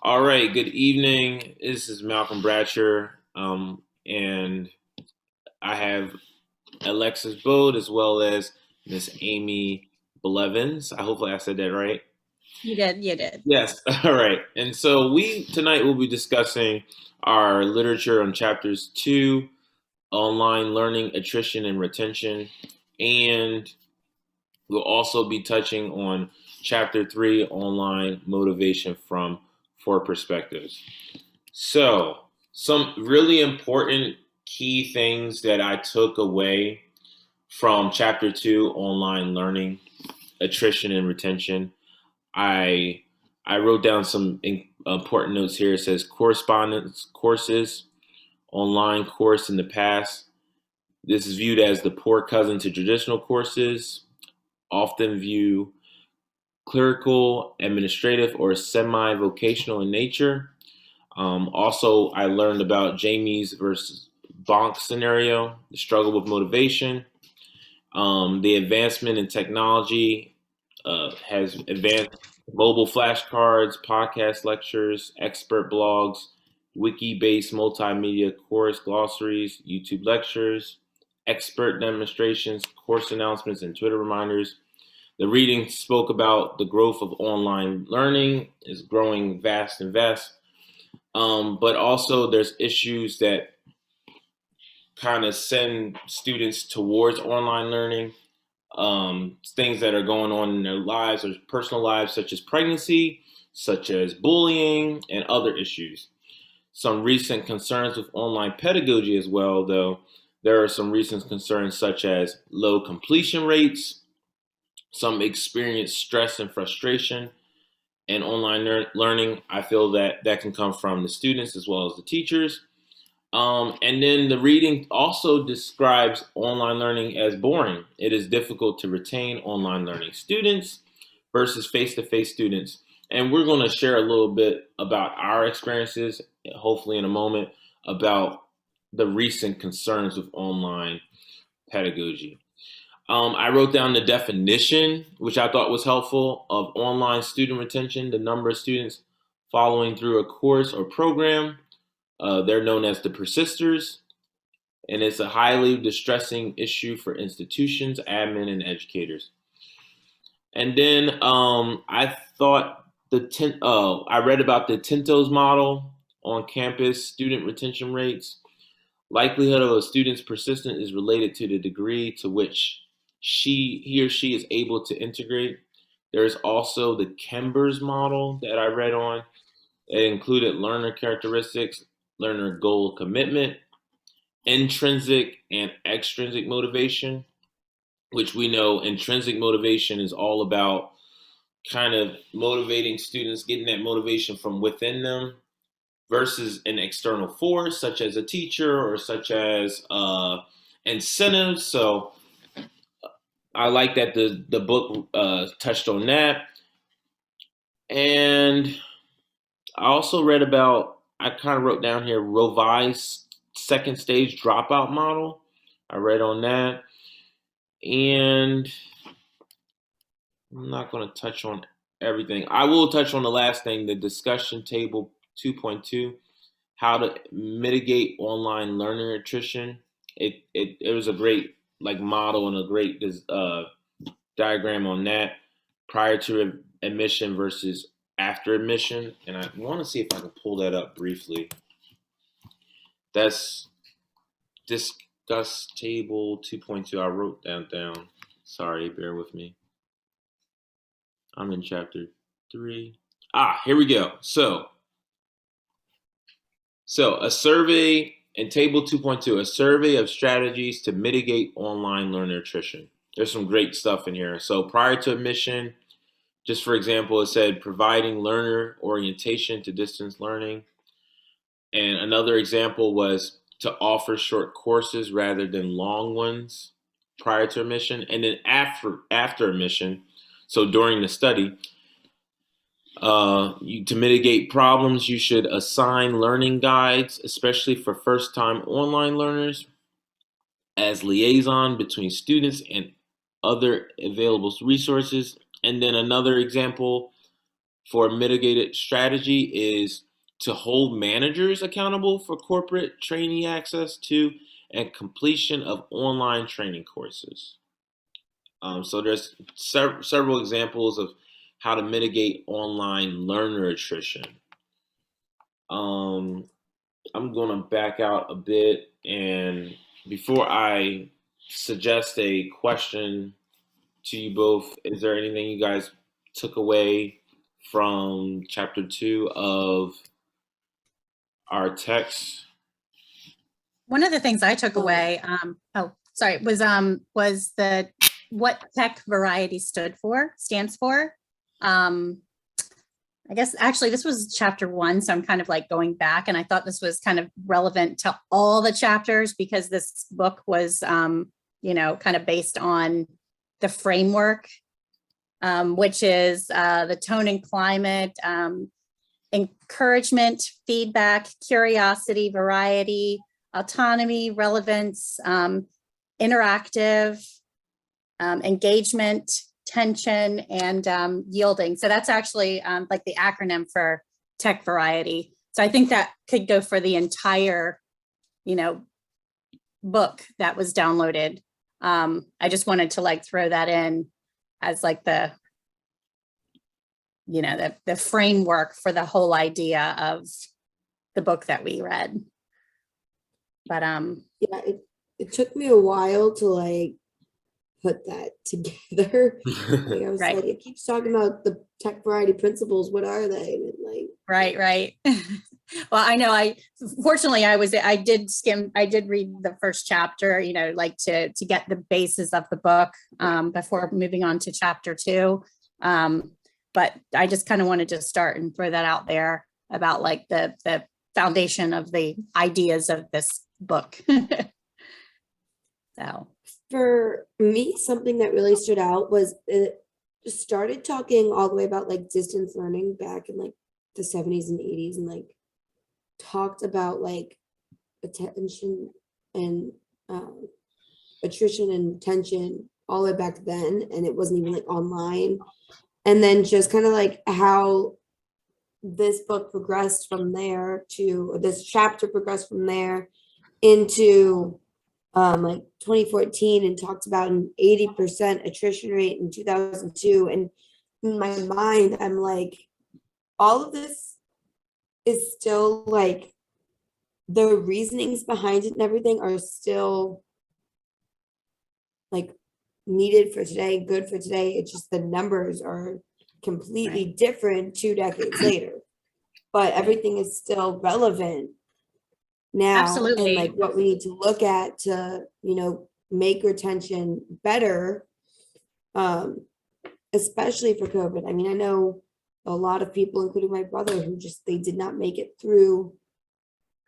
All right, good evening. This is Malcolm Bratcher, and I have Alexis Bode as well as Miss Amy Blevins. Hopefully I said that right. You did. Yes, all right. And so we tonight will be discussing our literature on chapters 2, online learning, attrition and retention, and we'll also be touching on chapter 3, online motivation from 4 perspectives. So, some really important key things that I took away from chapter 2, online learning, attrition and retention. I I wrote down some important notes here. It says correspondence courses, online course in the past. This is viewed as the poor cousin to traditional courses, often view clerical, administrative, or semi-vocational in nature. Also, I learned about Jamie's versus Bonk scenario, the struggle with motivation, the advancement in technology has advanced mobile flashcards, podcast lectures, expert blogs, wiki-based multimedia course glossaries, YouTube lectures, expert demonstrations, course announcements, and Twitter reminders. The reading spoke about the growth of online learning is growing vast and vast. But also there's issues that kind of send students towards online learning, things that are going on in their lives or personal lives, such as pregnancy, such as bullying, and other issues. Some recent concerns with online pedagogy as well, though. There are some recent concerns such as low completion rates, some experience stress and frustration, and online learning. I feel that that can come from the students as well as the teachers. And then the reading also describes online learning as boring. It is difficult to retain online learning students versus face to face students. And we're going to share a little bit about our experiences, hopefully, in a moment, about the recent concerns with online pedagogy. I wrote down the definition, which I thought was helpful, of online student retention, the number of students following through a course or program. They're known as the persisters, and it's a highly distressing issue for institutions, admin, and educators. And then I thought I read about the Tinto's model on campus student retention rates. Likelihood of a student's persistence is related to the degree to which he or she is able to integrate. There's also the Kember's model that I read on. It included learner characteristics, learner goal commitment, intrinsic and extrinsic motivation, which we know intrinsic motivation is all about kind of motivating students, getting that motivation from within them versus an external force, such as a teacher or such as incentives. So I like that the book touched on that. And I also read about, I kind of wrote down here, revised second stage dropout model. I read on that. And I'm not going to touch on everything. I will touch on the last thing, the discussion table 2.2, how to mitigate online learning attrition. It was a great model and a great diagram on that, prior to admission versus after admission. And I want to see if I can pull that up briefly. That's discuss table 2.2. I wrote that down. Sorry, bear with me. I'm in chapter 3. Here we go. So a survey in table 2.2, a survey of strategies to mitigate online learner attrition. There's some great stuff in here. So prior to admission, just for example, it said providing learner orientation to distance learning. And another example was to offer short courses rather than long ones prior to admission. And then after admission, so during the study, to mitigate problems, you should assign learning guides, especially for first-time online learners, as liaison between students and other available resources. And then another example for a mitigated strategy is to hold managers accountable for corporate trainee access to and completion of online training courses. So there's several examples of how to mitigate online learner attrition. I'm going to back out a bit, and before I suggest a question to you both, is there anything you guys took away from chapter 2 of our text? One of the things I took away, was the what TEC-Variety stands for. I guess actually this was chapter 1, so I'm kind of like going back, and I thought this was kind of relevant to all the chapters because this book was, kind of based on the framework, which is the tone and climate, encouragement, feedback, curiosity, variety, autonomy, relevance, interactive, engagement, tension, and yielding. So that's actually like the acronym for TEC-Variety. So I think that could go for the entire, book that was downloaded. I just wanted to like throw that in as like the framework for the whole idea of the book that we read. But yeah, it took me a while to like put that together. Like, I was Right. like, it keeps talking about the TEC-Variety principles. What are they? And like, right. Well, I know I did read the first chapter, like to get the basis of the book before moving on to chapter 2. But I just kind of wanted to start and throw that out there about like the foundation of the ideas of this book. So for me, something that really stood out was it started talking all the way about like distance learning back in like the 70s and 80s, and like talked about like attention and attrition and retention all the way back then, and it wasn't even like online. And then just kind of like how this book progressed from there to this chapter progressed from there into like 2014, and talked about an 80% attrition rate in 2002. And in my mind, I'm like, all of this is still like the reasonings behind it and everything are still like needed for today, good for today. It's just the numbers are completely different 2 decades later, but everything is still relevant now. Absolutely. And like what we need to look at to, make retention better, especially for COVID. I mean, I know a lot of people, including my brother, who they did not make it through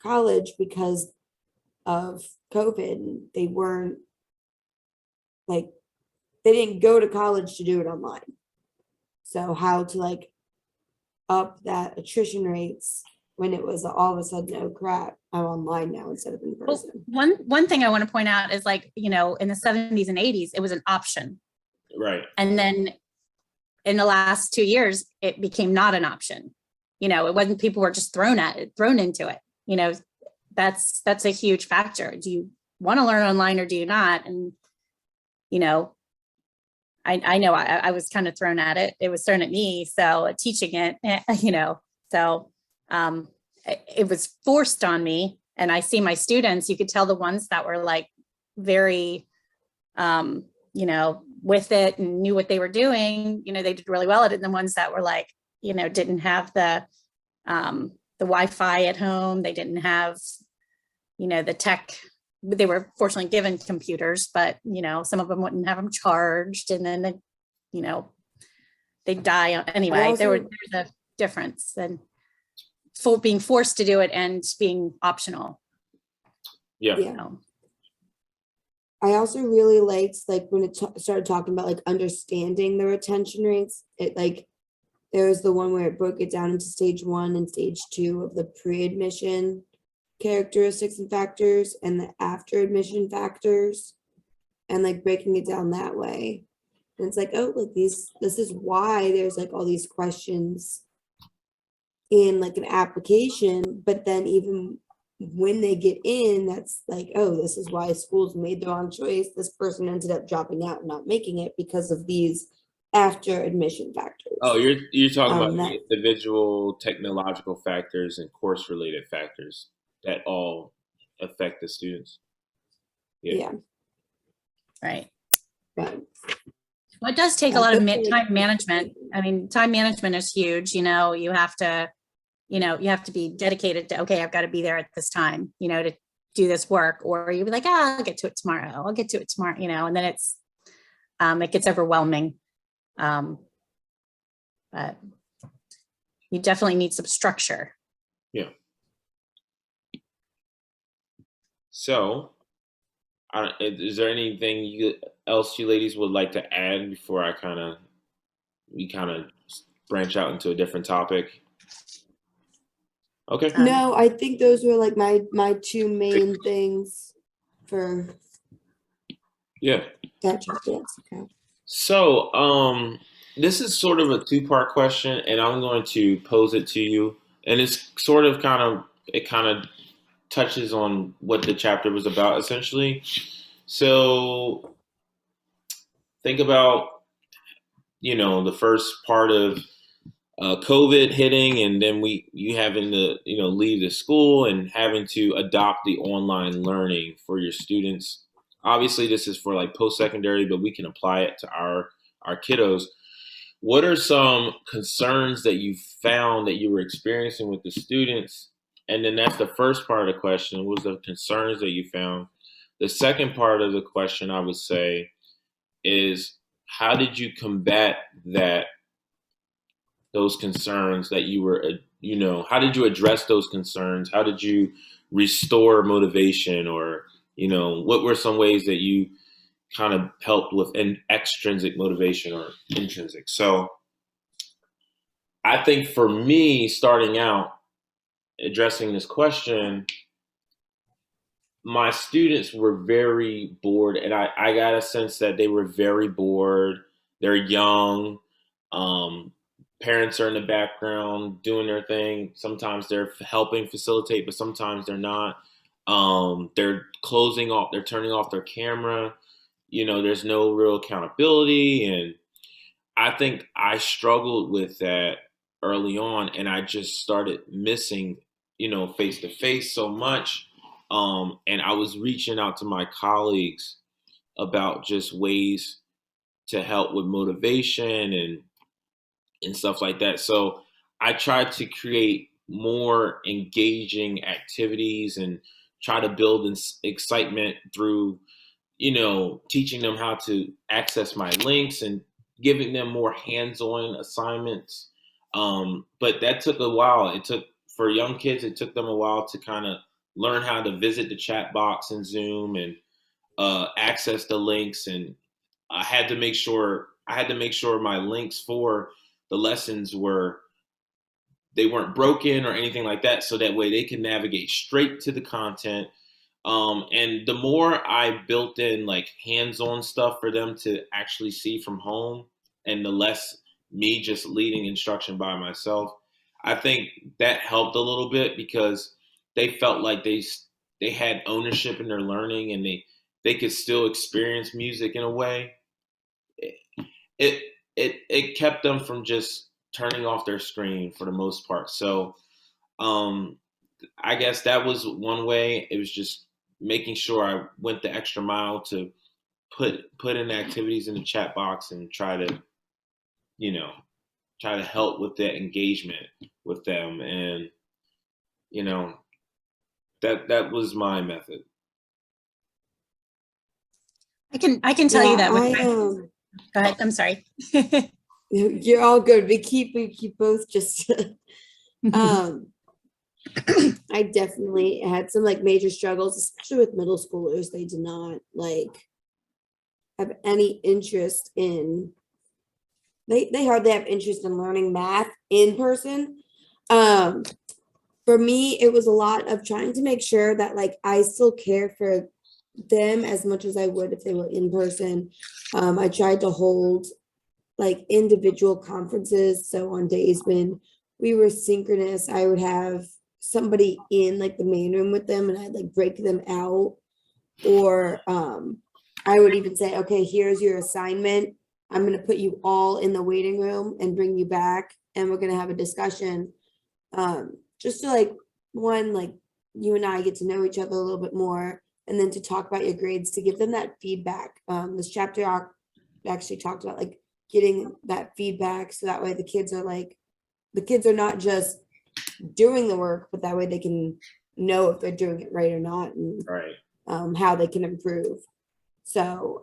college because of COVID. They weren't like, they didn't go to college to do it online. So how to like up that attrition rates when it was all of a sudden, oh crap, I'm online now instead of in person. Well, one thing I want to point out is like, in the 70s and 80s, it was an option. Right. And then in the last 2 years, it became not an option. It wasn't, people were just thrown into it. That's a huge factor. Do you want to learn online or do you not? And, I know I was kind of thrown at it. It was thrown at me. So teaching it, so it was forced on me. And I see my students, you could tell the ones that were like very, with it and knew what they were doing, they did really well at it. And the ones that were like, didn't have the Wi-Fi at home. They didn't have, the tech. They were fortunately given computers, but, some of them wouldn't have them charged. And then, they'd die. Anyway, there's a difference and for being forced to do it and being optional. Yeah. I also really liked like when it started talking about like understanding the retention rates. It like, there was the one where it broke it down into stage 1 and stage 2 of the pre-admission characteristics and factors and the after admission factors, and like breaking it down that way. And it's like, oh, look, this is why there's like all these questions in like an application, but then even when they get in, that's like, oh, this is why schools made the wrong choice. This person ended up dropping out and not making it because of these after admission factors. Oh, you're talking about that, the individual technological factors and course related factors that all affect the students. yeah. Right. But Well, it does take a Yeah, lot of hopefully- time management. I mean, time management is huge. You know, you have to be dedicated to, okay, I've got to be there at this time, you know, to do this work, or you'll be like, I'll get to it tomorrow. I'll get to it tomorrow, you know, and then it gets overwhelming. But you definitely need some structure. Yeah. So, is there anything else you ladies would like to add before we kind of branch out into a different topic? Okay. no, I think those were like my two main things for Yeah. that dance. Okay. So, this is sort of a two-part question, and I'm going to pose it to you. And it's sort of it kind of touches on what the chapter was about, essentially. So, think about, the first part of COVID hitting, and then you having to, leave the school and having to adopt the online learning for your students. Obviously, this is for like post-secondary, but we can apply it to our kiddos. What are some concerns that you found that you were experiencing with the students? And then that's the first part of the question, was the concerns that you found. The second part of the question, I would say, is how did you combat those concerns that you were, how did you address those concerns? How did you restore motivation, or, what were some ways that you kind of helped with an extrinsic motivation or intrinsic? So I think for me, starting out addressing this question, my students were very bored, and I got a sense that they were very bored. They're young. Parents are in the background doing their thing. Sometimes they're helping facilitate, but sometimes they're not. They're turning off their camera. There's no real accountability. And I think I struggled with that early on, and I just started missing, face to face so much. And I was reaching out to my colleagues about just ways to help with motivation and stuff like that. So I tried to create more engaging activities and try to build excitement through, teaching them how to access my links and giving them more hands-on assignments. But that took a while. For young kids, it took them a while to kind of learn how to visit the chat box in Zoom and access the links. And I had to make sure my links for the lessons they weren't broken or anything like that, so that way they can navigate straight to the content. And the more I built in like hands-on stuff for them to actually see from home, and the less me just leading instruction by myself, I think that helped a little bit, because they felt like they had ownership in their learning, and they could still experience music in a way. It kept them from just turning off their screen for the most part. So I guess that was one way. It was just making sure I went the extra mile to put in activities in the chat box and try to help with that engagement with them. And that was my method. I can tell you that with go ahead. I'm sorry. You're all good. We keep both just I definitely had some like major struggles, especially with middle schoolers. They did not like have any interest in they hardly have interest in learning math in person. For me, it was a lot of trying to make sure that like I still care for them as much as I would if they were in person. I tried to hold like individual conferences. So on days when we were synchronous, I would have somebody in like the main room with them and I'd like break them out. Or I would even say, okay, here's your assignment. I'm going to put you all in the waiting room and bring you back. And we're going to have a discussion. Just to like, one, like you and I get to know each other a little bit more. And then to talk about your grades, to give them that feedback. This chapter actually talked about like getting that feedback. So that way the kids are not just doing the work, but that way they can know if they're doing it right or not. And Right. how they can improve. So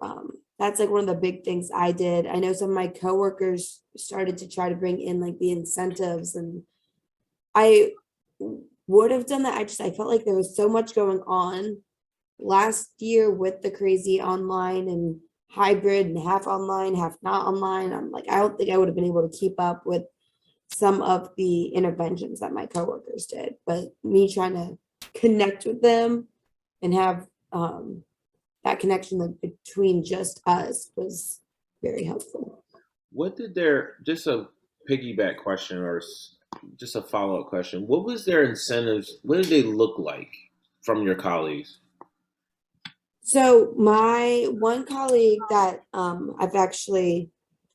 that's like one of the big things I did. I know some of my coworkers started to try to bring in like the incentives, and I would have done that. I felt like there was so much going on last year with the crazy online and hybrid and half online, half not online. I'm like, I don't think I would have been able to keep up with some of the interventions that my coworkers did, but me trying to connect with them and have that connection like, between just us was very helpful. What did just a piggyback question or just a follow-up question, what was their incentives? What did they look like from your colleagues? So my one colleague that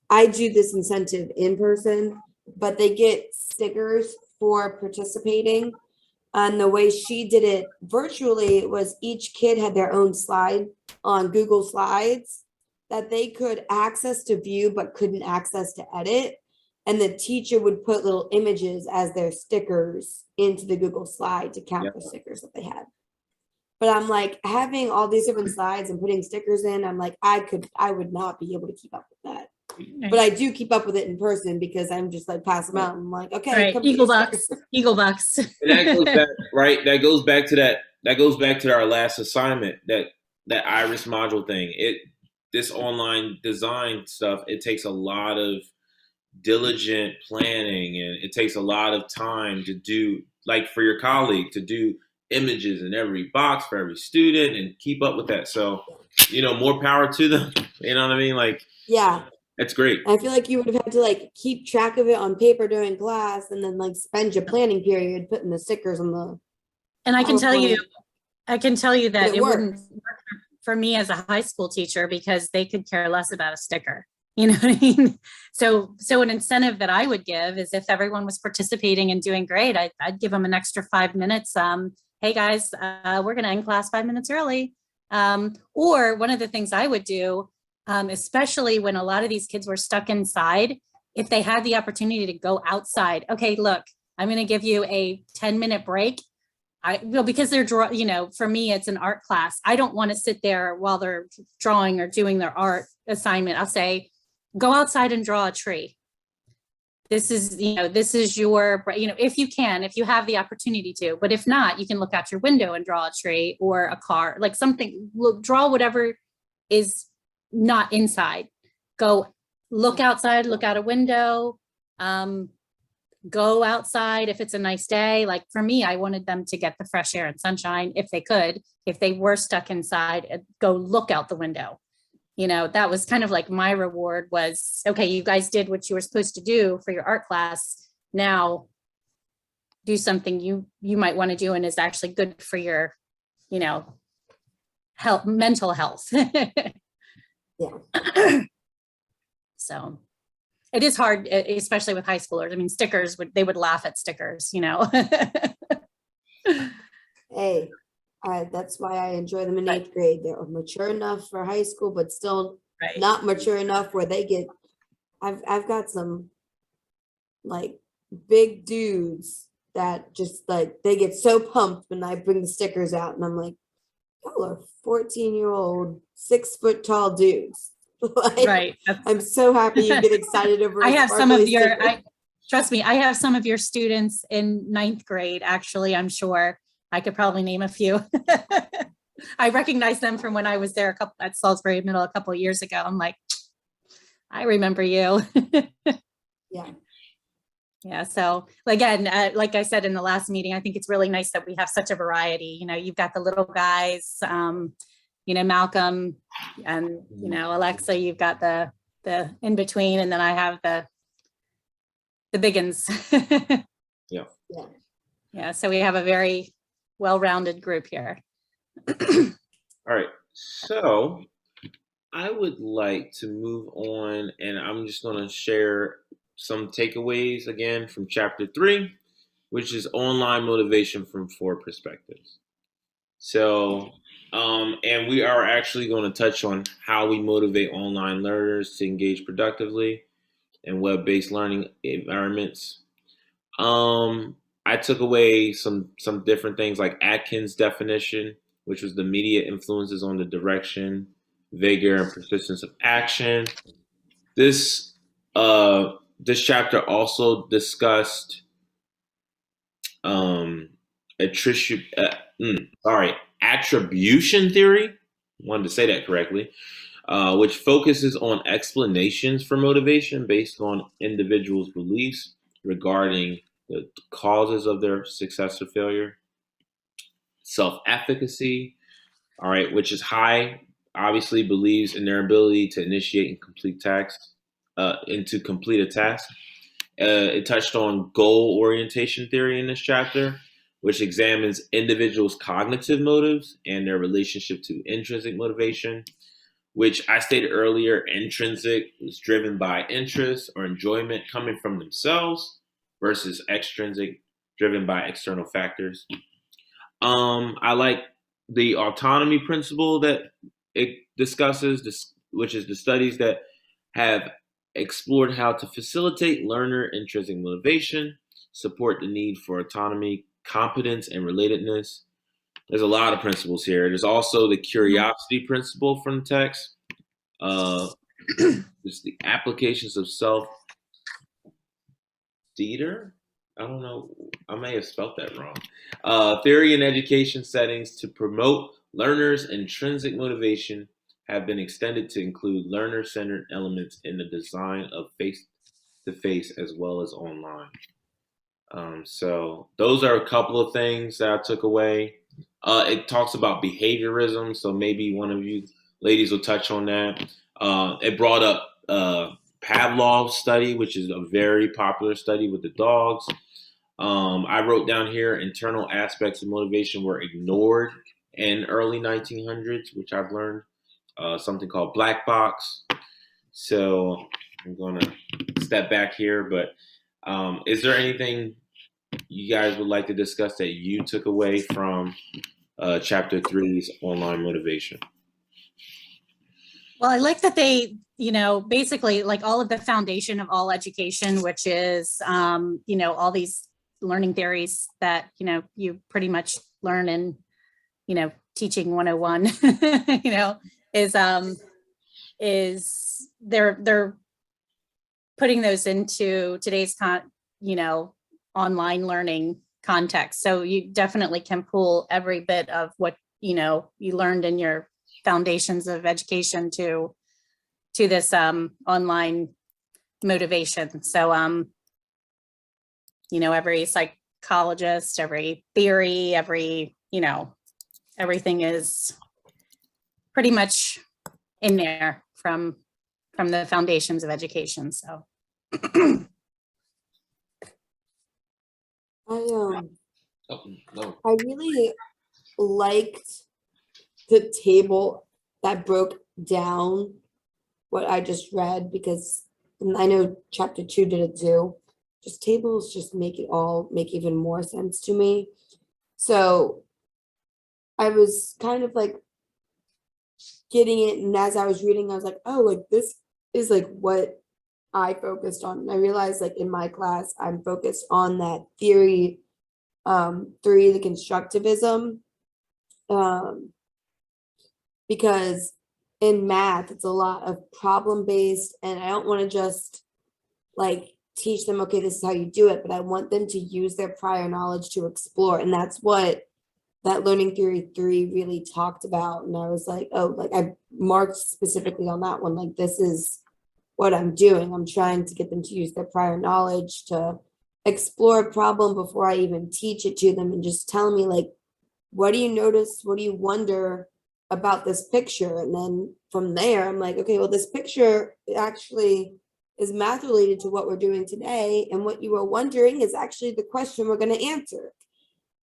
I do this incentive in person, but they get stickers for participating. And the way she did it virtually was each kid had their own slide on Google Slides that they could access to view, but couldn't access to edit. And the teacher would put little images as their stickers into the Google slide to count the stickers that they had. But I'm like, having all these different slides and putting stickers in, I'm like, I would not be able to keep up with that. But I do keep up with it in person because I'm just like pass them out. I'm like, okay, right. Eagle Bucks. And that goes back, right? That goes back to our last assignment, that Iris module thing. This online design stuff, it takes a lot of diligent planning, and it takes a lot of time to do, like for your colleague to do images in every box for every student and keep up with that. So, more power to them. You know what I mean? Like, yeah, that's great. I feel like you would have had to like keep track of it on paper during class and then like spend your planning period putting the stickers on the. And I can tell you that it wouldn't work for me as a high school teacher because they could care less about a sticker. You know what I mean? So an incentive that I would give is if everyone was participating and doing great, I'd give them an extra 5 minutes. Hey guys, we're going to end class 5 minutes early. Or one of the things I would do, especially when a lot of these kids were stuck inside, if they had the opportunity to go outside, okay, look, I'm going to give you a 10-minute break. Because they're for me, it's an art class. I don't want to sit there while they're drawing or doing their art assignment. I'll say, go outside and draw a tree. This is your, if you have the opportunity to, but if not, you can look out your window and draw a tree or a car, like something, draw whatever is not inside. Go look outside, look out a window, go outside if it's a nice day. Like for me, I wanted them to get the fresh air and sunshine if they could. If they were stuck inside, go look out the window. That was kind of like my reward was, okay, you guys did what you were supposed to do for your art class. Now do something you might want to do and is actually good for your, mental health. Yeah. So it is hard, especially with high schoolers. I mean, stickers, they would laugh at stickers, Hey, that's why I enjoy them in 8th grade. They're mature enough for high school, but still not mature enough where they get, I've got some like big dudes that just like, they get so pumped when I bring the stickers out and I'm like, y'all are 14-year-old, 6-foot tall dudes. Right. I'm so happy you get excited over. I have some of your, trust me, I have some of your students in 9th grade, actually, I'm sure. I could probably name a few. I recognize them from when I was there at Salisbury Middle a couple of years ago. I'm like, I remember you. Yeah. Yeah. So again, like I said in the last meeting, I think it's really nice that we have such a variety. You've got the little guys, Malcolm and, Alexa, you've got the in between, and then I have the biggins. Yeah. Yeah. So we have a very well-rounded group here. All right. So I would like to move on, and I'm just going to share some takeaways again from chapter 3, which is online motivation from 4 perspectives. So, and we are actually going to touch on how we motivate online learners to engage productively in web-based learning environments. I took away some different things like Atkins' definition, which was the media influences on the direction, vigor, and persistence of action. This chapter also discussed attribution theory. Wanted to say that correctly, which focuses on explanations for motivation based on individuals' beliefs regarding the causes of their success or failure. Self-efficacy, all right, which is high, obviously believes in their ability to initiate and complete tasks, and to complete a task. It touched on goal orientation theory in this chapter, which examines individuals' cognitive motives and their relationship to intrinsic motivation, which I stated earlier, intrinsic is driven by interest or enjoyment coming from themselves versus extrinsic, driven by external factors. I like the autonomy principle that it discusses, which is the studies that have explored how to facilitate learner intrinsic motivation, support the need for autonomy, competence, and relatedness. There's a lot of principles here. There's also the curiosity principle from the text. There's the applications of self-Dieter. I don't know. I may have spelled that wrong. Theory in education settings to promote learners' intrinsic motivation have been extended to include learner-centered elements in the design of face-to-face as well as online. So those are a couple of things that I took away. It talks about behaviorism, so maybe one of you ladies will touch on that. It brought up Pavlov's study, which is a very popular study with the dogs. I wrote down here internal aspects of motivation were ignored in early 1900s, which I've learned. Something called black box. So I'm going to step back here, but is there anything you guys would like to discuss that you took away from chapter 3's online motivation? Well, I like that they, basically like all of the foundation of all education, which is, all these learning theories that, you pretty much learn in, teaching 101, is they're putting those into today's online learning context. So you definitely can pull every bit of what, you learned in your foundations of education to this online motivation. So, every psychologist, every theory, everything is pretty much in there from the foundations of education. So I really liked the table that broke down what I just read, because I know chapter 2 did it too. Just tables just make even more sense to me. So I was kind of like getting it, and as I was reading, I was like, oh, like this is like what I focused on. And I realized like in my class, I'm focused on that theory 3, the constructivism, because in math, it's a lot of problem-based, and I don't want to just like teach them, okay, this is how you do it, but I want them to use their prior knowledge to explore. And that's what that learning theory 3 really talked about. And I was like, oh, like I marked specifically on that one, like this is what I'm doing. I'm trying to get them to use their prior knowledge to explore a problem before I even teach it to them, and just tell me like, what do you notice? What do you wonder about this picture. And then from there, I'm like, okay, well, this picture actually is math related to what we're doing today. And what you were wondering is actually the question we're going to answer.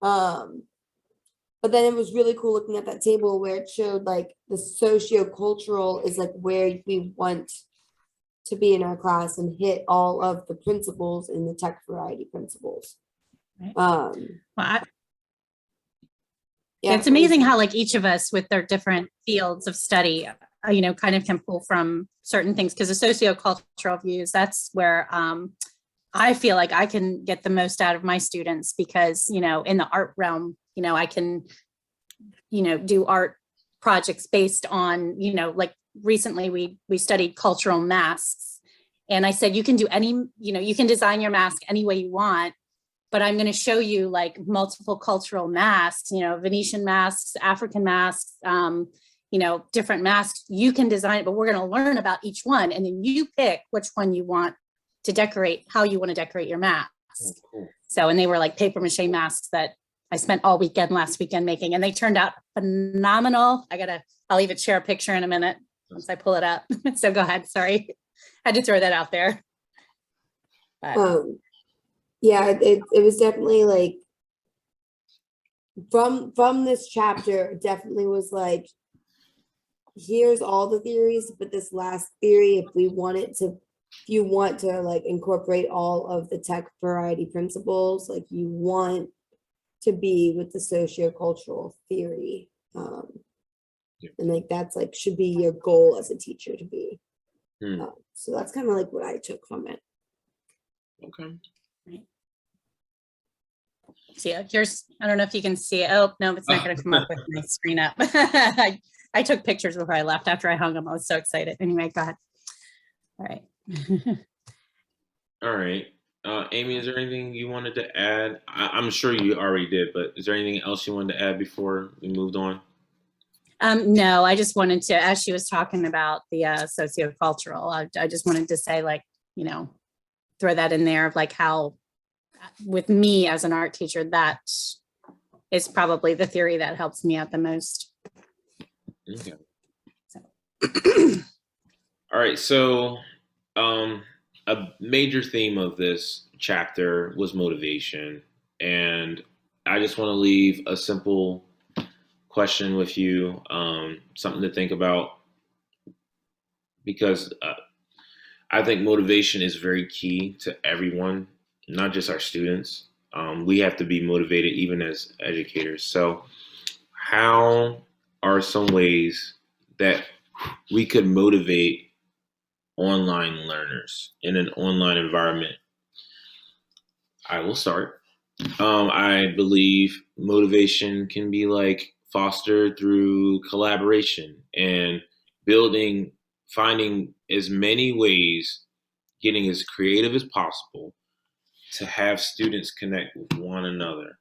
But then it was really cool looking at that table where it showed like the sociocultural is like where we want to be in our class and hit all of the principles in the TEC-Variety principles. Right. Well, yeah, it's amazing how like each of us with their different fields of study, kind of can pull from certain things, because the sociocultural views, that's where I feel like I can get the most out of my students, because, in the art realm, I can, do art projects based on, like recently we studied cultural masks, and I said, you can do any, you can design your mask any way you want, but I'm going to show you like multiple cultural masks, Venetian masks, African masks, different masks. You can design it, but we're going to learn about each one. And then you pick which one you want to decorate, how you want to decorate your mask. Oh, cool. So, and they were like paper mache masks that I spent all last weekend making, and they turned out phenomenal. I'll even share a picture in a minute once I pull it up. So go ahead. Sorry. I had to throw that out there. But. Yeah, it was definitely like from this chapter, it definitely was like, here's all the theories, but this last theory, if you want to like incorporate all of the TEC-Variety principles, like you want to be with the sociocultural theory. And like that's like should be your goal as a teacher to be. So that's kind of like what I took from it. Okay. See, here's, I don't know if you can see it. Oh, no, it's not going to come up with my screen up. I took pictures before I left after I hung them. I was so excited. Anyway, go ahead. All right. All right. Amy, is there anything you wanted to add? I'm sure you already did, but is there anything else you wanted to add before we moved on? No, I just wanted to, as she was talking about the sociocultural, I just wanted to say, like, throw that in there of like how, with me as an art teacher, that is probably the theory that helps me out the most. Okay. So. All right. So a major theme of this chapter was motivation. And I just want to leave a simple question with you, something to think about, because I think motivation is very key to everyone, not just our students. We have to be motivated even as educators. So how are some ways that we could motivate online learners in an online environment? I will start. I believe motivation can be like fostered through collaboration and finding as many ways, getting as creative as possible to have students connect with one another.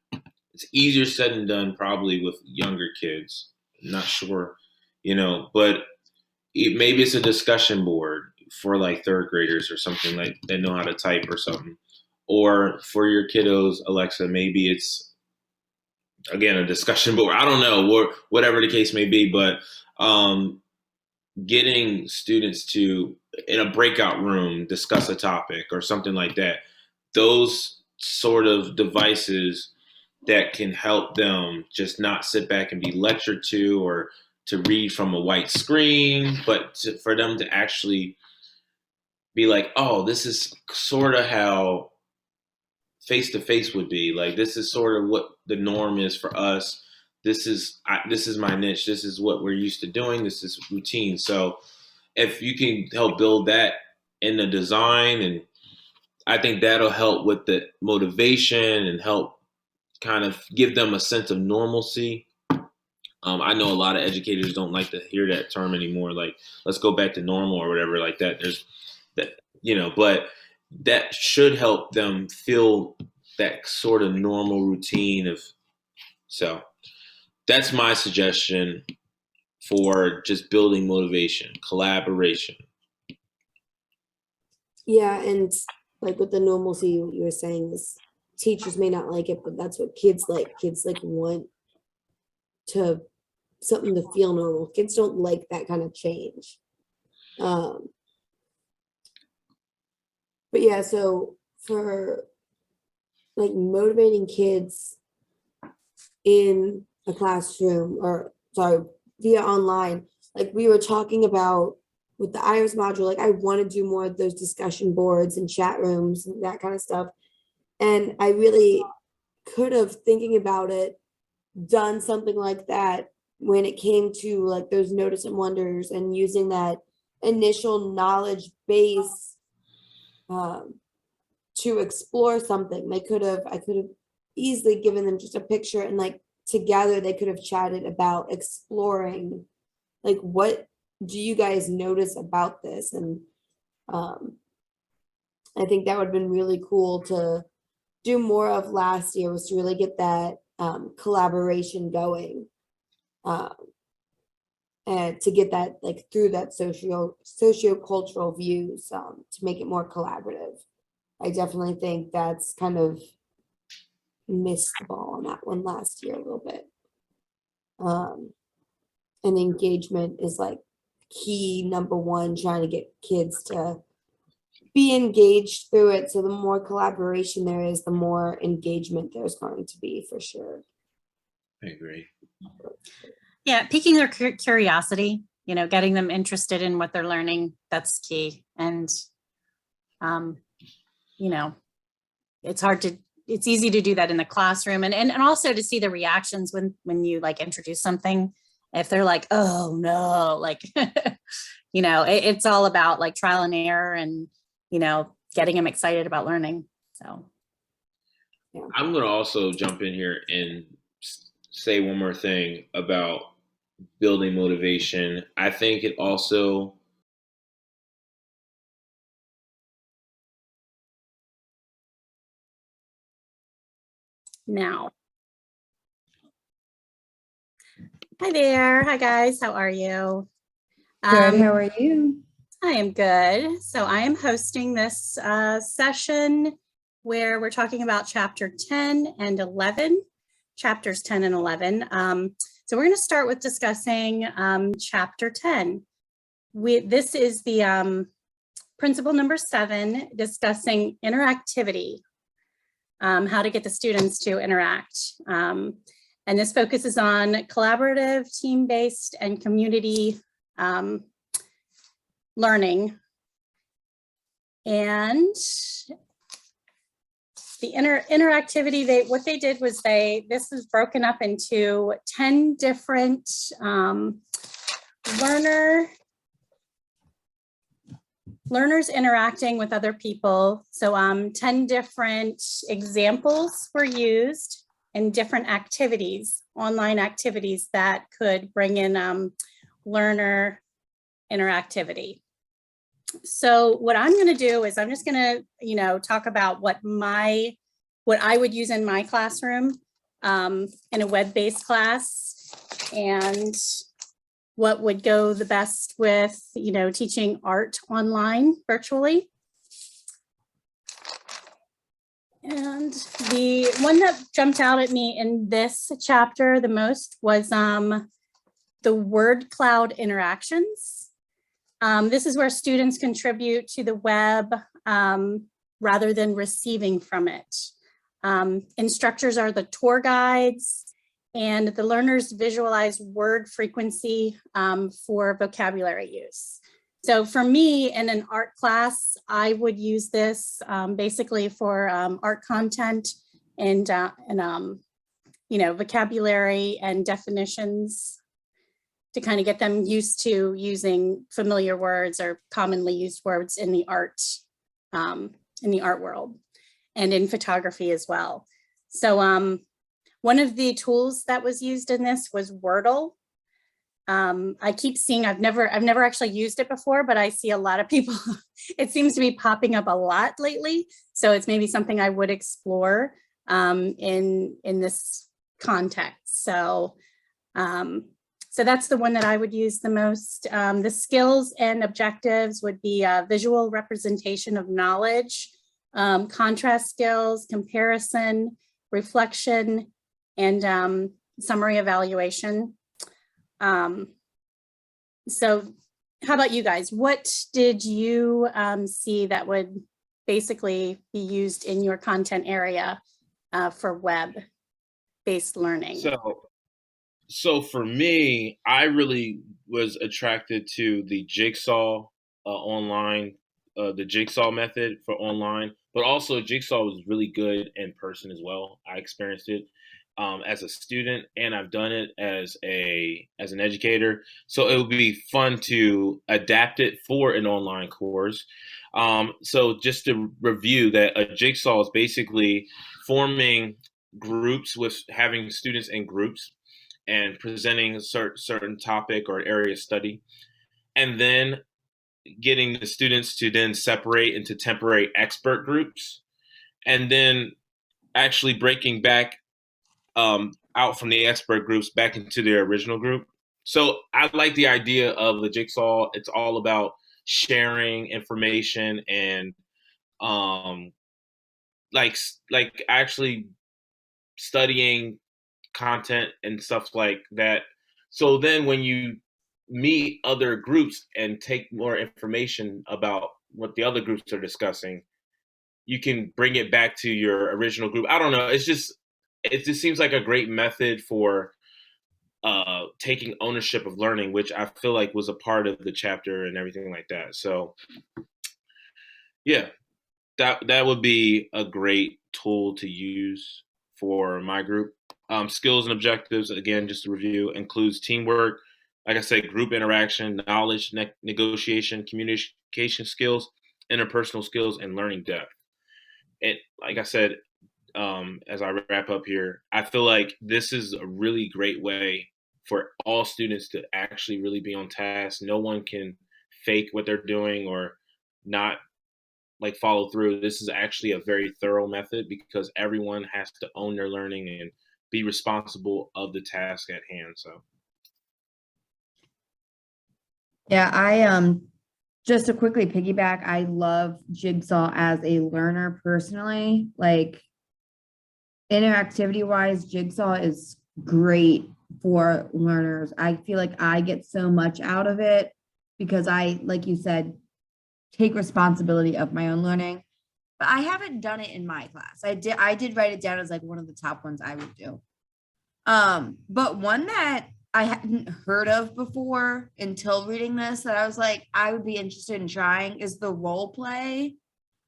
It's easier said than done probably with younger kids. I'm not sure, but maybe it's a discussion board for like third graders or something like that know how to type or something. Or for your kiddos, Alexa, maybe it's, again, a discussion board. I don't know, or whatever the case may be, but getting students to, in a breakout room, discuss a topic or something like that. Those sort of devices that can help them just not sit back and be lectured to or to read from a white screen, but for them to actually be like, oh, this is sort of how face-to-face would be. Like, this is sort of what the norm is for us. This is my niche. This is what we're used to doing. This is routine. So if you can help build that in the design, and I think that'll help with the motivation and help kind of give them a sense of normalcy. I know a lot of educators don't like to hear that term anymore. Like, let's go back to normal or whatever like that. There's that, but that should help them feel that sort of normal routine of, so that's my suggestion for just building motivation, collaboration. Yeah, and like with the normalcy, you were saying is teachers may not like it, but that's what kids like. Kids like want to something to feel normal. Kids don't like that kind of change. But yeah, so for like motivating kids in a classroom, or sorry, via online, like we were talking about with the IRIS module, like I want to do more of those discussion boards and chat rooms and that kind of stuff. And I really could have, thinking about it, done something like that when it came to like those notice and wonders and using that initial knowledge base to explore something. I could have easily given them just a picture, and like together they could have chatted about exploring, like, what do you guys notice about this? And I think that would have been really cool to do more of last year, was to really get that collaboration going, and to get that like through that socio-cultural views, to make it more collaborative. I definitely think that's kind of missed the ball on that one last year a little bit. And engagement is like key number one, trying to get kids to be engaged through it. So the more collaboration there is, the more engagement there's going to be, for sure. I agree. Yeah, piquing their curiosity, you know, getting them interested in what they're learning, that's key. And, you know, it's easy to do that in the classroom, and also to see the reactions when you like introduce something. If they're like, oh no, like, you know, it's all about like trial and error and, you know, getting them excited about learning. So yeah. I'm going to also jump in here and say one more thing about building motivation. I think it also now. Hi there. Hi guys. How are you? Good. How are you? I am good. So I am hosting this session where we're talking about chapter 10 and 11, chapters 10 and 11. So we're going to start with discussing chapter 10. This is the principle number 7, discussing interactivity, how to get the students to interact. And this focuses on collaborative, team-based, and community learning. And the interactivity, what they did was this was broken up into 10 different learners interacting with other people. So 10 different examples were used in different activities, online activities that could bring in learner interactivity. So what I'm going to do is I'm just going to, you know, talk about what I would use in my classroom in a web-based class, and what would go the best with, you know, teaching art online virtually. And the one that jumped out at me in this chapter the most was the word cloud interactions. This is where students contribute to the web rather than receiving from it. Instructors are the tour guides, and the learners visualize word frequency for vocabulary use. So for me, in an art class, I would use this basically for art content and you know, vocabulary and definitions to kind of get them used to using familiar words or commonly used words in the art world and in photography as well. So one of the tools that was used in this was Wordle. I keep seeing, I've never actually used it before, but I see a lot of people, it seems to be popping up a lot lately. So it's maybe something I would explore in this context. So, so that's the one that I would use the most. The skills and objectives would be visual representation of knowledge, contrast skills, comparison, reflection, and summary evaluation. So how about you guys? What did you see that would basically be used in your content area for web-based learning? So for me, I really was attracted to the jigsaw online, the jigsaw method for online, but also jigsaw was really good in person as well. I experienced it as a student, and I've done it as an educator. So it would be fun to adapt it for an online course. So just to review that, a jigsaw is basically forming groups with having students in groups and presenting a certain topic or area of study, and then getting the students to then separate into temporary expert groups, and then actually breaking back out from the expert groups back into their original group. So I like the idea of the jigsaw. It's all about sharing information and like actually studying content and stuff like that. So then when you meet other groups and take more information about what the other groups are discussing, you can bring it back to your original group. I don't know. It just seems like a great method for taking ownership of learning, which I feel like was a part of the chapter and everything like that. So yeah, that would be a great tool to use for my group. Skills and objectives, again, just to review, includes teamwork, like I said, group interaction, knowledge, negotiation, communication skills, interpersonal skills, and learning depth. And like I said, as I wrap up here, I feel like this is a really great way for all students to actually really be on task. No one can fake what they're doing or not like follow through. This is actually a very thorough method because everyone has to own their learning and be responsible of the task at hand. So Yeah, I just to quickly piggyback, I love Jigsaw as a learner personally. Like interactivity wise, Jigsaw is great for learners. I feel like I get so much out of it because I, like you said, take responsibility of my own learning. But I haven't done it in my class. I did write it down as like one of the top ones I would do. But one that I hadn't heard of before until reading this that I was like, I would be interested in trying is the role play.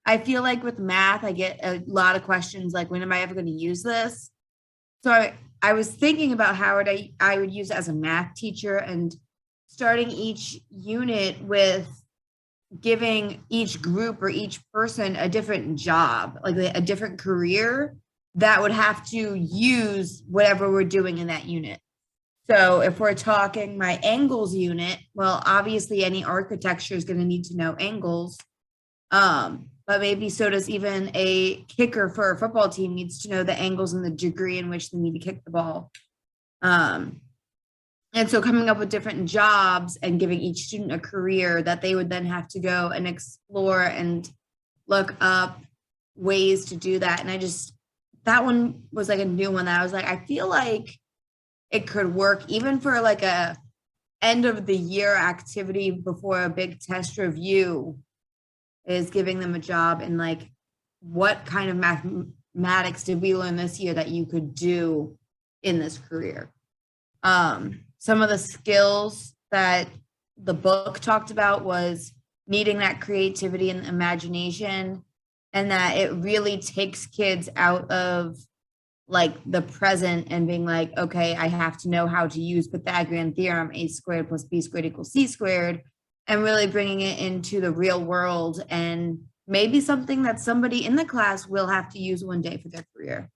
I feel like with math, I get a lot of questions like, when am I ever going to use this? So I was thinking about how I would use it as a math teacher and starting each unit with giving each group or each person a different job, like a different career that would have to use whatever we're doing in that unit. So if we're talking my angles unit, well, obviously any architecture is going to need to know angles. But maybe so does even a kicker for a football team needs to know the angles and the degree in which they need to kick the ball. And so coming up with different jobs and giving each student a career that they would then have to go and explore and look up ways to do that. And that one was like a new one that I was like, I feel like it could work even for like a end of the year activity before a big test review, is giving them a job and like, what kind of mathematics did we learn this year that you could do in this career? Some of the skills that the book talked about was needing that creativity and imagination, and that it really takes kids out of like the present and being like, okay, I have to know how to use Pythagorean theorem, a squared plus b squared equals c squared, and really bringing it into the real world and maybe something that somebody in the class will have to use one day for their career.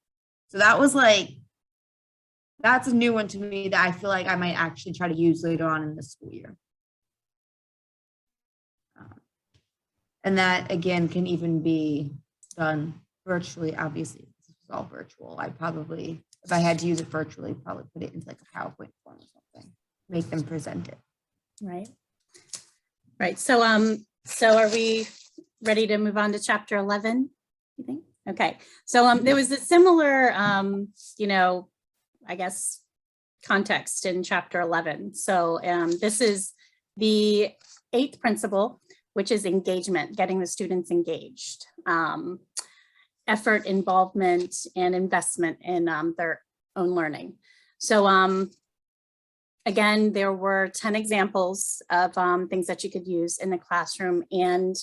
So that was like, that's a new one to me that I feel like I might actually try to use later on in the school year. And that again can even be done virtually. Obviously, this is all virtual. I probably, if I had to use it virtually, probably put it into like a PowerPoint form or something, make them present it. Right. Right. So are we ready to move on to chapter 11? You think? Okay. So there was a similar, I guess, context in chapter 11. So this is the 8th principle, which is engagement, getting the students engaged, effort, involvement, and investment in their own learning. So again, there were 10 examples of things that you could use in the classroom. And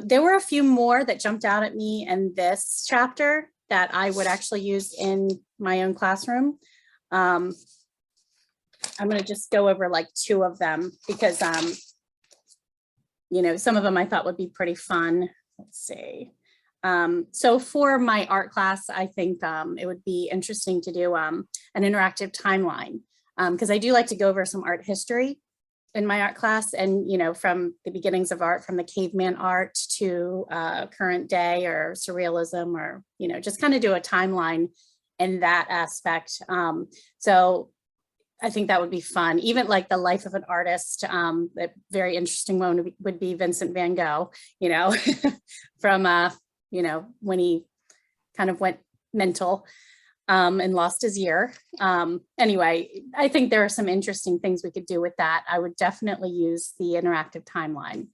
there were a few more that jumped out at me in this chapter that I would actually use in my own classroom. I'm going to just go over like 2 of them because, you know, some of them I thought would be pretty fun. Let's see. So for my art class, I think it would be interesting to do an interactive timeline because I do like to go over some art history in my art class, and you know, from the beginnings of art, from the caveman art to current day or surrealism, or you know, just kind of do a timeline in that aspect. So I think that would be fun. Even like the life of an artist, a very interesting one would be Vincent van Gogh, you know, from you know, when he kind of went mental and lost his ear. Anyway, I think there are some interesting things we could do with that. I would definitely use the interactive timeline.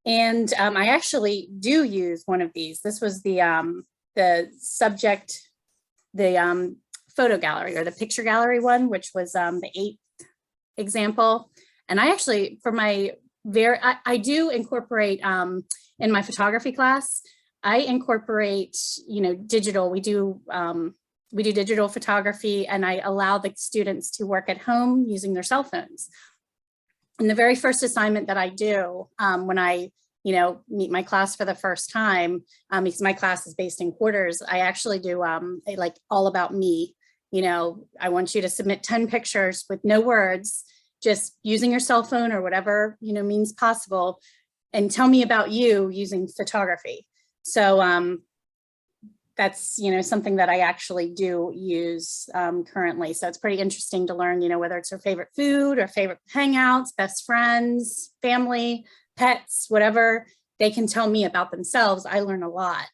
And I actually do use one of these. This was the subject, the photo gallery or the picture gallery one, which was the 8th example. And I actually, for my I do incorporate in my photography class, I incorporate, you know, digital. We do digital photography, and I allow the students to work at home using their cell phones. And the very first assignment that I do when I, you know, meet my class for the first time, because my class is based in quarters, I actually do like all about me. You know, I want you to submit 10 pictures with no words, just using your cell phone or whatever, you know, means possible, and tell me about you using photography. So that's, you know, something that I actually do use currently. So it's pretty interesting to learn, you know, whether it's her favorite food or favorite hangouts, best friends, family, pets, whatever they can tell me about themselves. I learn a lot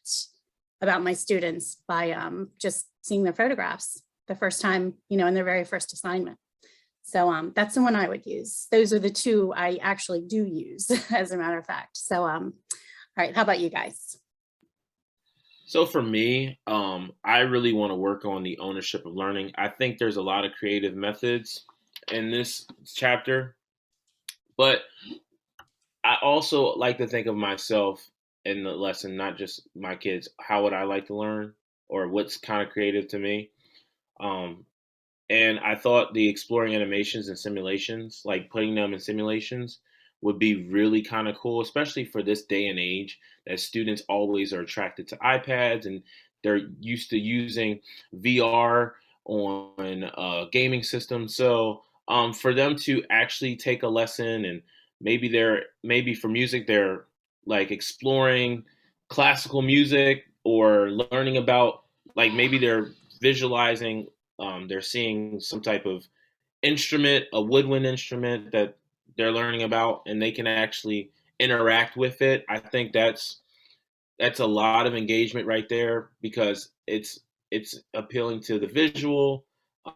about my students by just seeing their photographs the first time, you know, in their very first assignment. So that's the one I would use. Those are the 2 I actually do use, as a matter of fact. So, all right, how about you guys? So for me, I really want to work on the ownership of learning. I think there's a lot of creative methods in this chapter, but I also like to think of myself in the lesson, not just my kids. How would I like to learn, or what's kind of creative to me? And I thought the exploring animations and simulations, like putting them in simulations, would be really kind of cool, especially for this day and age that students always are attracted to iPads and they're used to using VR on gaming systems. So for them to actually take a lesson, and maybe for music they're like exploring classical music or learning about, like maybe they're visualizing, they're seeing some type of instrument, a woodwind instrument that they're learning about, and they can actually interact with it. I think that's a lot of engagement right there, because it's appealing to the visual,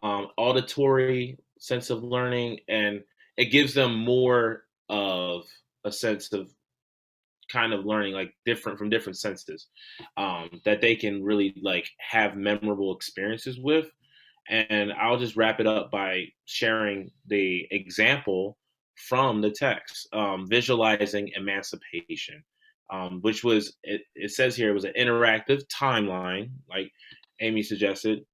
auditory sense of learning, and it gives them more of a sense of kind of learning, like different senses, that they can really like have memorable experiences with. And I'll just wrap it up by sharing the example from the text, visualizing emancipation, which was, it says here, it was an interactive timeline, like Amy suggested,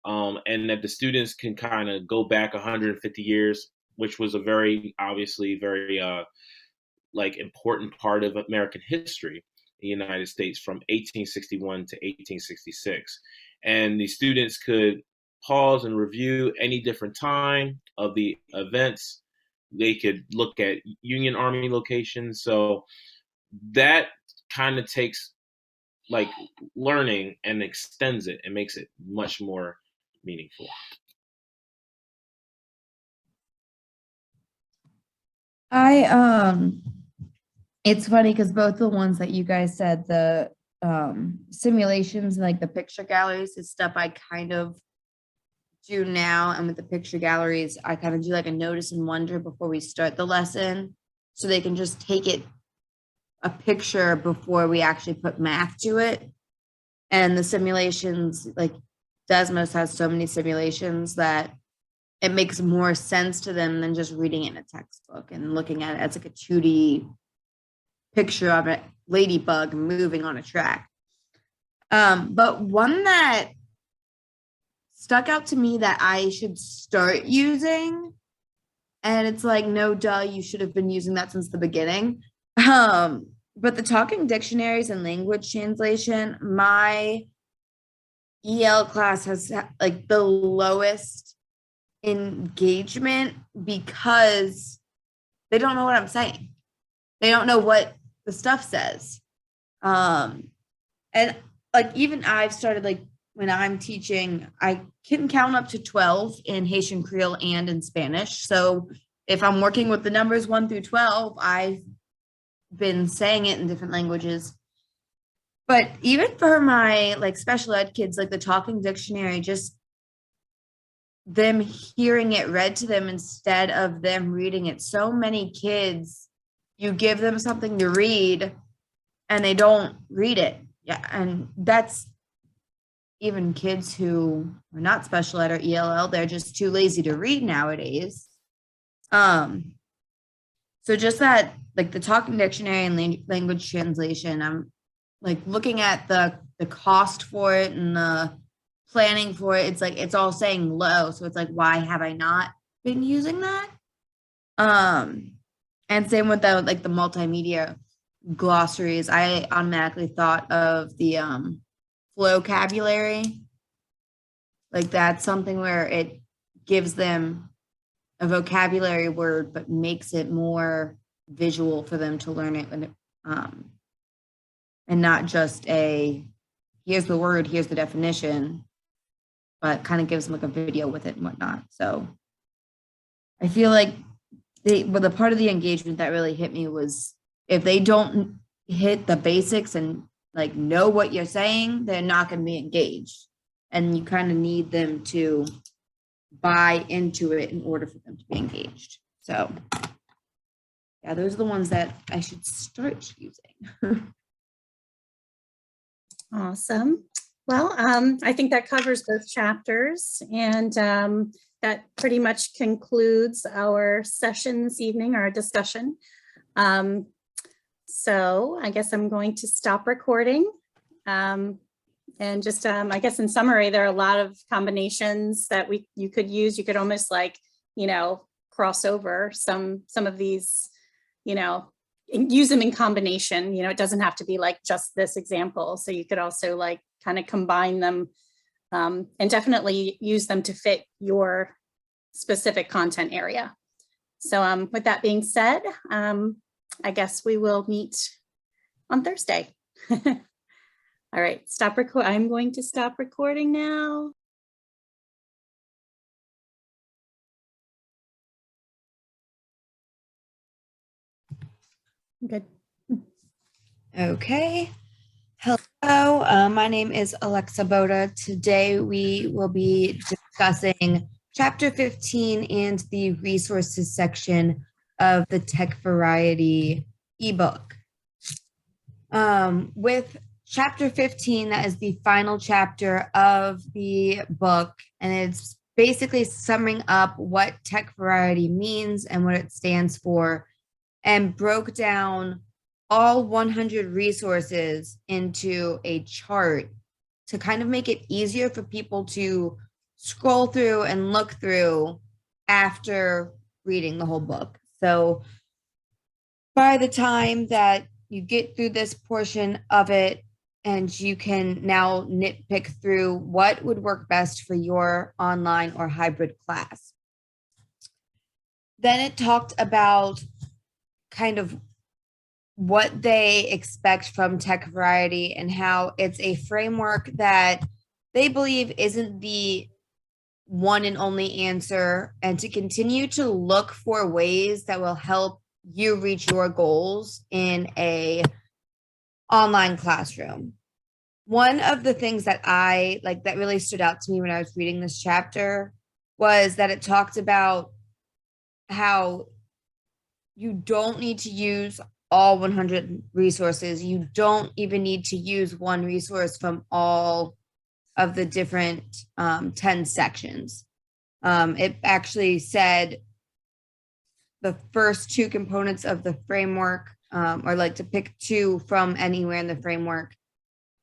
and that the students can kind of go back 150 years, which was a very, obviously, very like important part of American history in the United States from 1861 to 1866. And the students could pause and review any different time of the events. They could look at Union Army locations. So that kind of takes like learning and extends it and makes it much more meaningful. It's funny because both the ones that you guys said, the simulations and like the picture galleries, is stuff I kind of do now, and with the picture galleries, I kind of do like a notice and wonder before we start the lesson, so they can just take it a picture before we actually put math to it. And the simulations, like Desmos has so many simulations that it makes more sense to them than just reading it in a textbook and looking at it as like a 2D picture of a ladybug moving on a track. But one that stuck out to me that I should start using, and it's like, no, duh, you should have been using that since the beginning. But the talking dictionaries and language translation, my EL class has like the lowest engagement because they don't know what I'm saying. They don't know what the stuff says. And like, even I've started, like, when I'm teaching, I can count up to 12 in Haitian Creole and in Spanish. So if I'm working with the numbers 1 through 12, I've been saying it in different languages. But even for my like special ed kids, like the talking dictionary, just them hearing it read to them instead of them reading it. So many kids, you give them something to read and they don't read it. Yeah, and that's even kids who are not special ed or ELL, they're just too lazy to read nowadays. So just that, like the talking dictionary and language translation, I'm like looking at the cost for it and the planning for it. It's like, it's all saying low. So it's like, why have I not been using that? And same with the, like the multimedia glossaries. I automatically thought of the vocabulary. Like that's something where it gives them a vocabulary word, but makes it more visual for them to learn it when and not just a here's the word, here's the definition, but kind of gives them like a video with it and whatnot. So I feel like the part of the engagement that really hit me was if they don't hit the basics and like know what you're saying, they're not going to be engaged. And you kind of need them to buy into it in order for them to be engaged. So yeah, those are the ones that I should start using. Awesome. Well, I think that covers both chapters, and that pretty much concludes our session this evening, our discussion. So I guess I'm going to stop recording. And just, I guess in summary, there are a lot of combinations that you could use. You could almost like, cross over some of these, and use them in combination. It doesn't have to be like just this example. So you could also like kind of combine them and definitely use them to fit your specific content area. So with that being said, I guess we will meet on Thursday. All right, stop record. I'm going to stop recording now. Good. Okay. Hello, my name is Alexa Boda. Today we will be discussing Chapter 15 and the resources section of the TEC-Variety ebook. With Chapter 15, that is the final chapter of the book, and it's basically summing up what TEC-Variety means and what it stands for, and broke down all 100 resources into a chart to kind of make it easier for people to scroll through and look through after reading the whole book. So by the time that you get through this portion of it, and you can now nitpick through what would work best for your online or hybrid class. Then it talked about kind of what they expect from TEC-Variety and how it's a framework that they believe isn't the one and only answer, and to continue to look for ways that will help you reach your goals in a online classroom. one of the things that I like that really stood out to me when I was reading this chapter was that it talked about how you don't need to use all 100 resources. You don't even need to use one resource from all of the different 10 sections. It actually said the first two components of the framework, or like to pick two from anywhere in the framework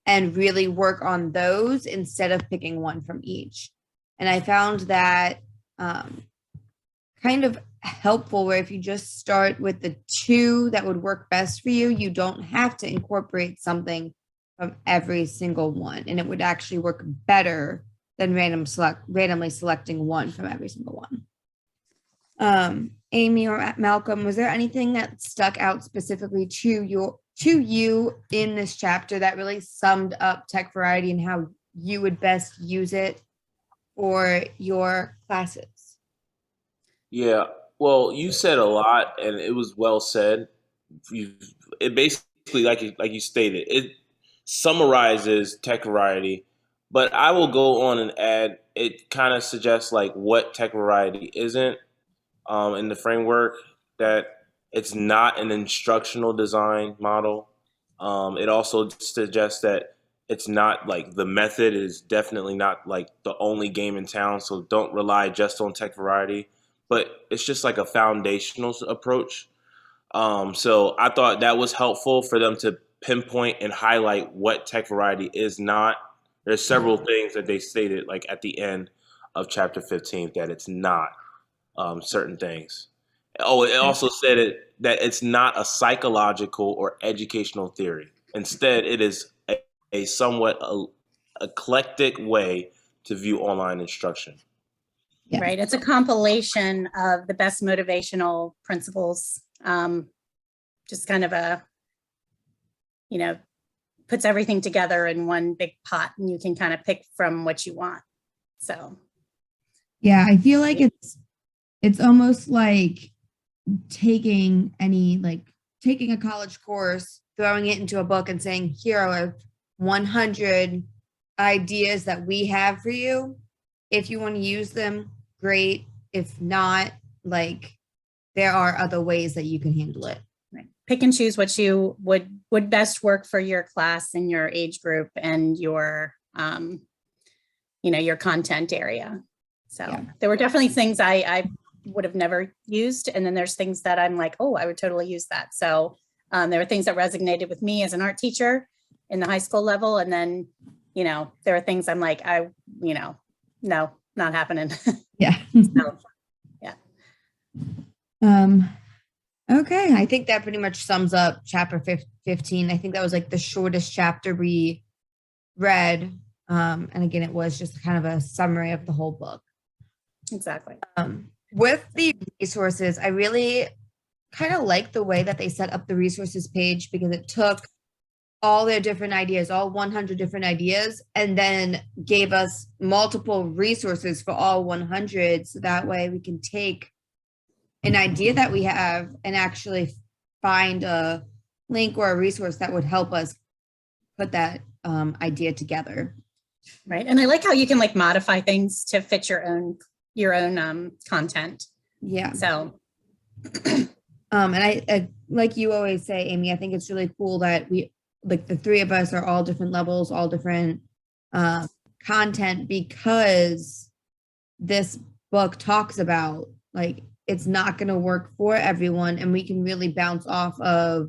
and really work on those instead of picking one from each. And I found that kind of helpful, where if you just start with the two that would work best for you, you don't have to incorporate something from every single one. And it would actually work better than randomly selecting one from every single one. Amy or Malcolm, was there anything that stuck out specifically to you in this chapter that really summed up TEC-Variety and how you would best use it for your classes? Yeah, well, you said a lot, and it was well said. It basically, like you stated, it summarizes TEC-Variety, but I will go on and add. It kind of suggests like what TEC-Variety isn't in the framework. That it's not an instructional design model. It also suggests that it's not like the method is definitely not like the only game in town. So don't rely just on TEC-Variety, but it's just like a foundational approach. So I thought that was helpful for them to pinpoint and highlight what TEC-Variety is not. There's several things that they stated like at the end of chapter 15 that it's not certain things. Oh, it also said that it's not a psychological or educational theory. Instead, it is a somewhat eclectic way to view online instruction. Yeah. Right. It's a compilation of the best motivational principles. Just kind of puts everything together in one big pot, and you can kind of pick from what you want. So, yeah, I feel like it's almost like taking a college course, throwing it into a book and saying, here are 100 ideas that we have for you. If you want to use them, great. If not, like, there are other ways that you can handle it. right. Pick and choose what you would best work for your class and your age group and your your content area. So Yeah. there were definitely things I would have never used, and then there's things that I'm like, oh, I would totally use that. So there were things that resonated with me as an art teacher in the high school level, and then there are things I'm like, no, not happening. Yeah. So, yeah. Okay, I think that pretty much sums up chapter 15. I think that was like the shortest chapter we read. And again, it was just kind of a summary of the whole book. Exactly. With the resources, I really kind of like the way that they set up the resources page, because it took all their different ideas, all 100 different ideas, and then gave us multiple resources for all 100. So that way we can take an idea that we have and actually find a link or a resource that would help us put that idea together. Right. And I like how you can like modify things to fit your own content. Yeah. So and I like you always say, Amy, I think it's really cool that we, like, the three of us are all different levels, all different content, because this book talks about, like, it's not going to work for everyone, and we can really bounce off of,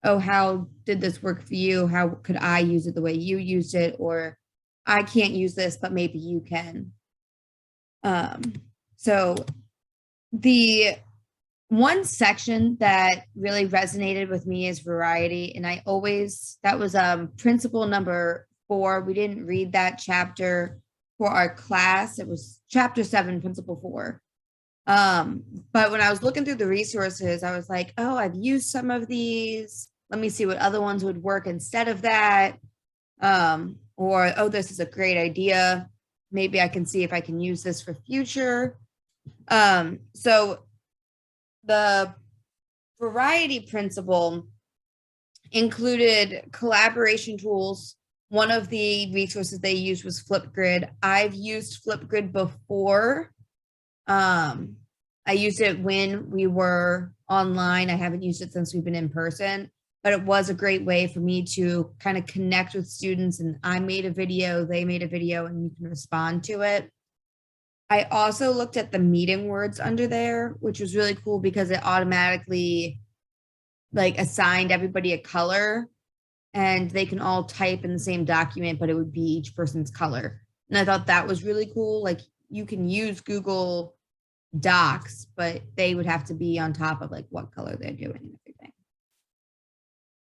oh, how did this work for you? How could I use it the way you used it? Or I can't use this, but maybe you can. So the one section that really resonated with me is variety. And that was principle number 4. We didn't read that chapter for our class. It was chapter 7, principle 4. But when I was looking through the resources, I was like, oh, I've used some of these. Let me see what other ones would work instead of that. Or, oh, this is a great idea. Maybe I can see if I can use this for future. So the variety principle included collaboration tools, one of the resources they used was Flipgrid. I've used Flipgrid before. I used it when we were online. I haven't used it since we've been in person, but it was a great way for me to kind of connect with students, and I made a video, they made a video, and you can respond to it. I also looked at the meeting words under there, which was really cool because it automatically like assigned everybody a color, and they can all type in the same document, but it would be each person's color. And I thought that was really cool. Like you can use Google Docs, but they would have to be on top of like what color they're doing and everything.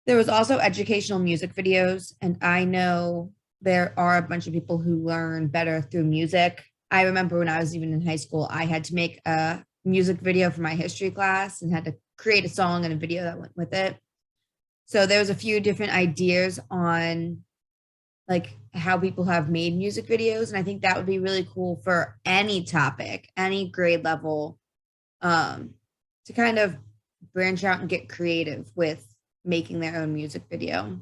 There was also educational music videos, and I know there are a bunch of people who learn better through music. I remember when I was even in high school, I had to make a music video for my history class and had to create a song and a video that went with it. So there was a few different ideas on like how people have made music videos. And I think that would be really cool for any topic, any grade level, to kind of branch out and get creative with making their own music video.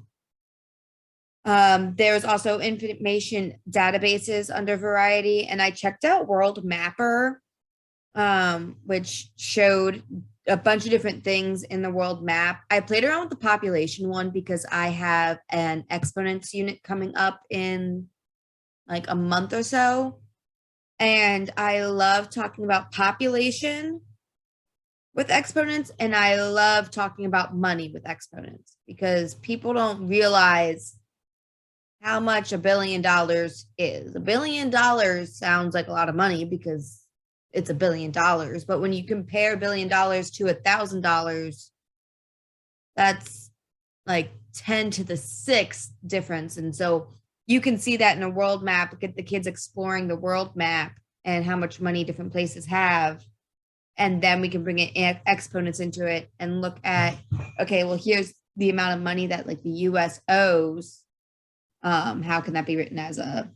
There was also information databases under Variety, and I checked out World Mapper, which showed a bunch of different things in the world map. I played around with the population one because I have an exponents unit coming up in like a month or so. And I love talking about population with exponents, and I love talking about money with exponents because people don't realize how much $1 billion is. $1 billion sounds like a lot of money because it's $1 billion, but when you compare $1 billion to $1,000, that's like 10 to the 6th difference. And so you can see that in a world map, get the kids exploring the world map and how much money different places have. And then we can bring in exponents into it and look at, okay, well, here's the amount of money that like the US owes. How can that be written as a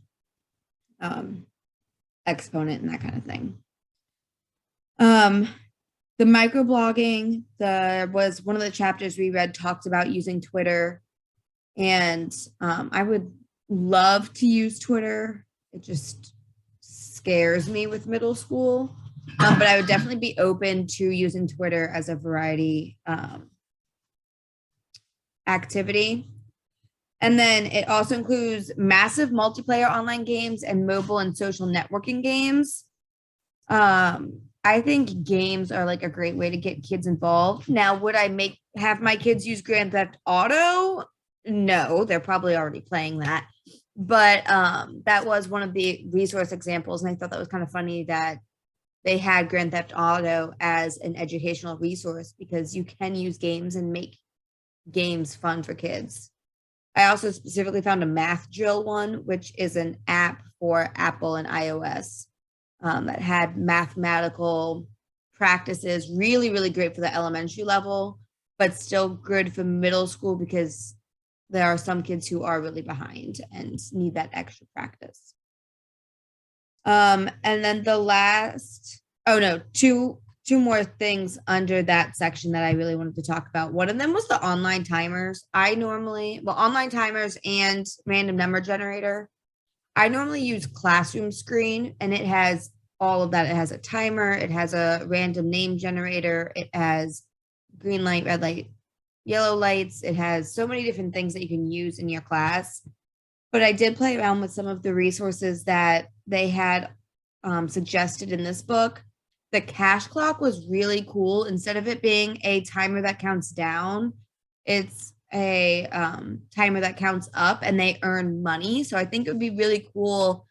exponent and that kind of thing? The microblogging, was one of the chapters we read talked about using Twitter, and I would love to use Twitter. It just scares me with middle school, but I would definitely be open to using Twitter as a Variety activity. And then it also includes massive multiplayer online games and mobile and social networking games. I think games are like a great way to get kids involved. Now, would I have my kids use Grand Theft Auto? No, they're probably already playing that. But that was one of the resource examples. And I thought that was kind of funny that they had Grand Theft Auto as an educational resource because you can use games and make games fun for kids. I also specifically found a math drill one, which is an app for Apple and iOS that had mathematical practices, really, really great for the elementary level, but still good for middle school because there are some kids who are really behind and need that extra practice. And then the last, two more things under that section that I really wanted to talk about. One of them was the online timers. Online timers and random number generator. I normally use Classroom Screen, and it has all of that. It has a timer, it has a random name generator, it has green light, red light, yellow lights. It has so many different things that you can use in your class. But I did play around with some of the resources that they had suggested in this book. The cash clock was really cool. Instead of it being a timer that counts down, it's a timer that counts up, and they earn money. So I think it would be really cool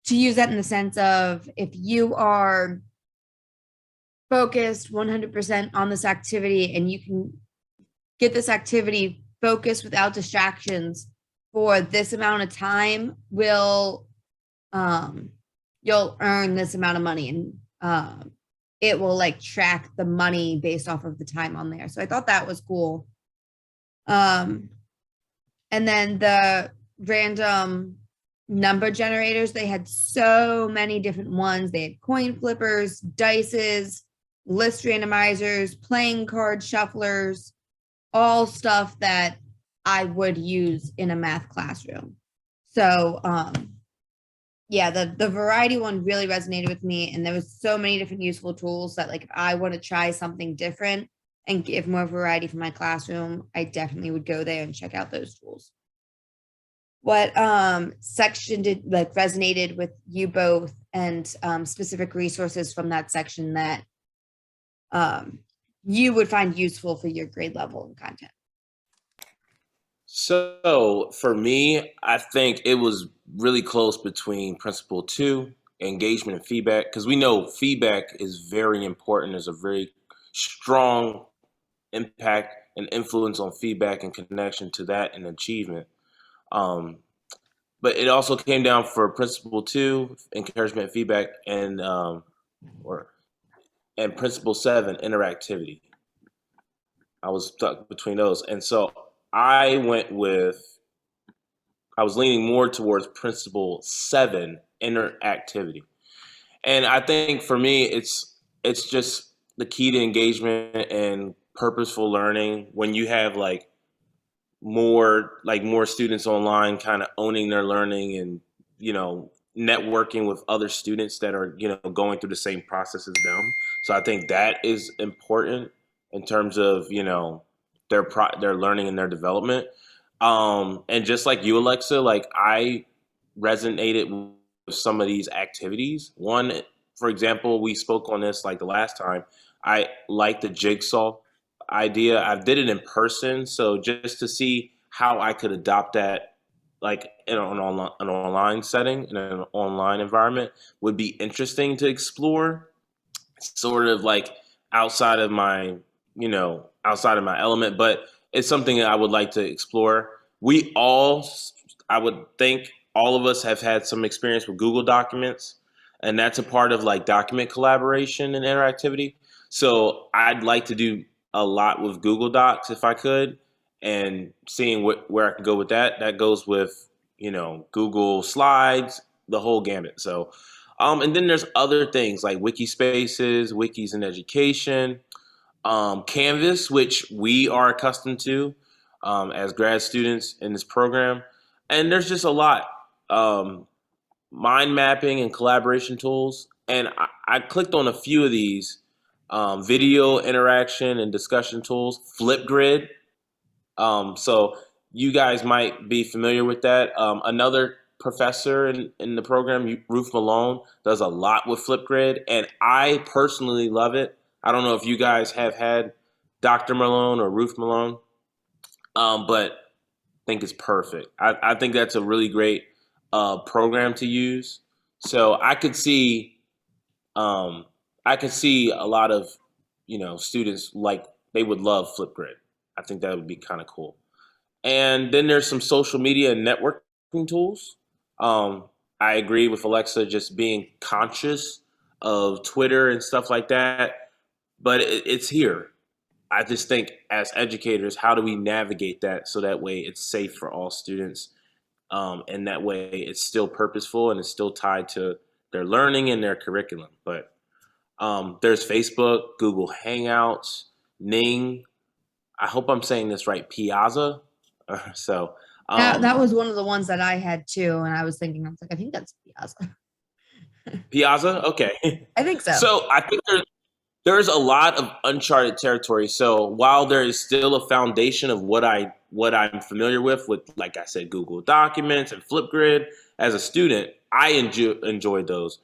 to use that in the sense of if you are focused 100% on this activity and you can get this activity focused without distractions for this amount of time, you'll earn this amount of money, and it will like track the money based off of the time on there. So I thought that was cool. And then the random number generators, they had so many different ones. They had coin flippers, dices, list randomizers, playing card shufflers, all stuff that I would use in a math classroom. So yeah, the variety one really resonated with me, and there was so many different useful tools that, like, if I want to try something different and give more variety for my classroom, I definitely would go there and check out those tools. What section did like resonated with you both, and specific resources from that section that you would find useful for your grade level and content? So for me, I think it was really close between Principle 2, engagement and feedback, because we know feedback is very important. There's a very strong impact and influence on feedback and connection to that and achievement. Um, but it also came down for Principle 2, encouragement and feedback, and Principle 7, interactivity. I was stuck between those. And so I was leaning more towards Principle 7, interactivity. And I think for me, it's just the key to engagement and purposeful learning when you have more students online kind of owning their learning and, networking with other students that are, going through the same process as them. So I think that is important in terms of, their learning and their development. And just like you, Alexa, like I resonated with some of these activities. One, for example, we spoke on this like the last time. I like the jigsaw idea. I did it in person, so just to see how I could adopt that like in an online setting, in an online environment, would be interesting to explore. Sort of like outside of my, outside of my element, but it's something that I would like to explore. I would think all of us have had some experience with Google Documents, and that's a part of like document collaboration and interactivity. So I'd like to do a lot with Google Docs if I could, and seeing where I can go with that. That goes with, Google Slides, the whole gamut. So, and then there's other things like wiki spaces, wikis in education, Canvas, which we are accustomed to as grad students in this program. And there's just a lot. Mind mapping and collaboration tools. And I clicked on a few of these video interaction and discussion tools, Flipgrid. So you guys might be familiar with that. Another professor in the program, Ruth Malone, does a lot with Flipgrid, and I personally love it. I don't know if you guys have had Dr. Malone or Ruth Malone, but I think it's perfect. I think that's a really great program to use. So I could see a lot of students like they would love Flipgrid. I think that would be kind of cool. And then there's some social media and networking tools. I agree with Alexa, just being conscious of Twitter and stuff like that, but it's here. I just think as educators, how do we navigate that so that way it's safe for all students, and that way it's still purposeful and it's still tied to their learning and their curriculum. But there's Facebook, Google Hangouts, Ning. I hope I'm saying this right, Piazza. So That was one of the ones that I had too, and I was like, I think that's Piazza. Piazza, okay. I think so. So I think there's a lot of uncharted territory. So while there is still a foundation of what I'm familiar with, like I said, Google Documents and Flipgrid, as a student, I enjoyed those.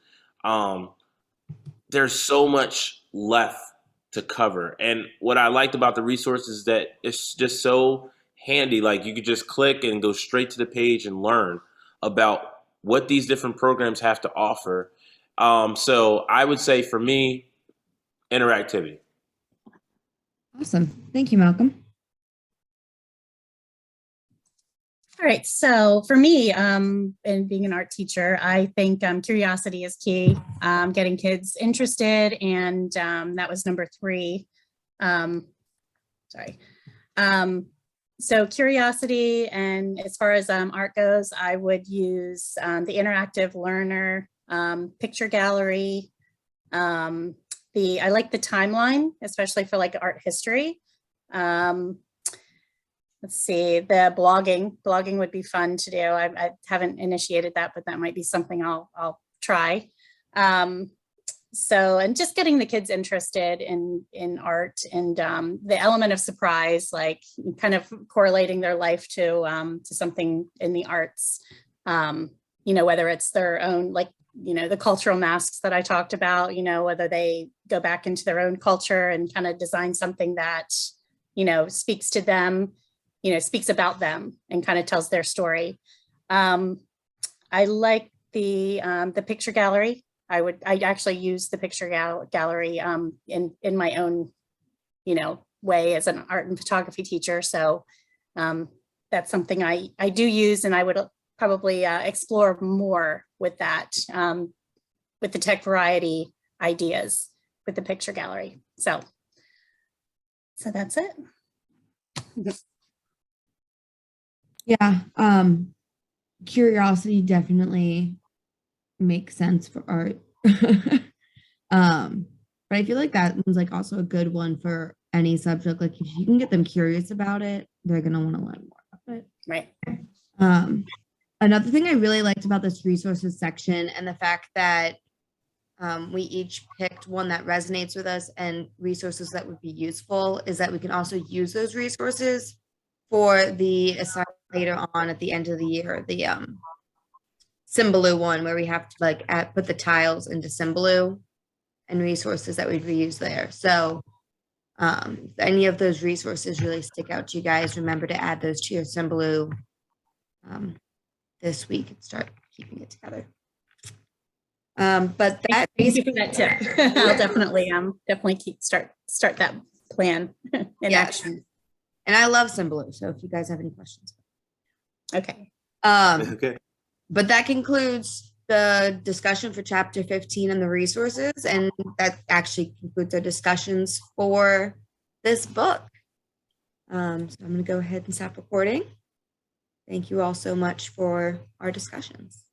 There's so much left to cover, and what I liked about the resources is that it's just so handy. Like you could just click and go straight to the page and learn about what these different programs have to offer. So I would say for me, interactivity. Awesome. Thank you, Malcolm. All right, so for me, and being an art teacher, I think curiosity is key, getting kids interested, and that was number 3. So curiosity, and as far as art goes, I would use the interactive learner, picture gallery. I like the timeline, especially for like art history. let's see, the blogging would be fun to do. I haven't initiated that, but that might be something I'll try. So, and just getting the kids interested in art, and the element of surprise, like kind of correlating their life to something in the arts, whether it's their own, like, the cultural masks that I talked about, whether they go back into their own culture and kind of design something that, speaks to them, speaks about them and kind of tells their story. I like the picture gallery. I actually use the picture gallery in my own, way as an art and photography teacher. So that's something I do use, and I would probably explore more with that, with the TEC-Variety ideas with the picture gallery. So that's it. Yeah. Curiosity definitely makes sense for art. But I feel like that was like also a good one for any subject. Like if you can get them curious about it, they're gonna want to learn more about it. Right. Another thing I really liked about this resources section, and the fact that we each picked one that resonates with us and resources that would be useful, is that we can also use those resources for the assignment later on at the end of the year, the Symbaloo one, where we have to like put the tiles into Symbaloo and resources that we'd reuse there. So if any of those resources really stick out to you guys, remember to add those to your Symbaloo this week and start keeping it together. But that Thank you for that tip. I'll definitely start that plan in action. And I love Symbaloo, so if you guys have any questions. Okay. Okay. But that concludes the discussion for chapter 15 and the resources, and that actually concludes our discussions for this book. So I'm going to go ahead and stop recording. Thank you all so much for our discussions.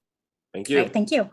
Thank you. Right, thank you.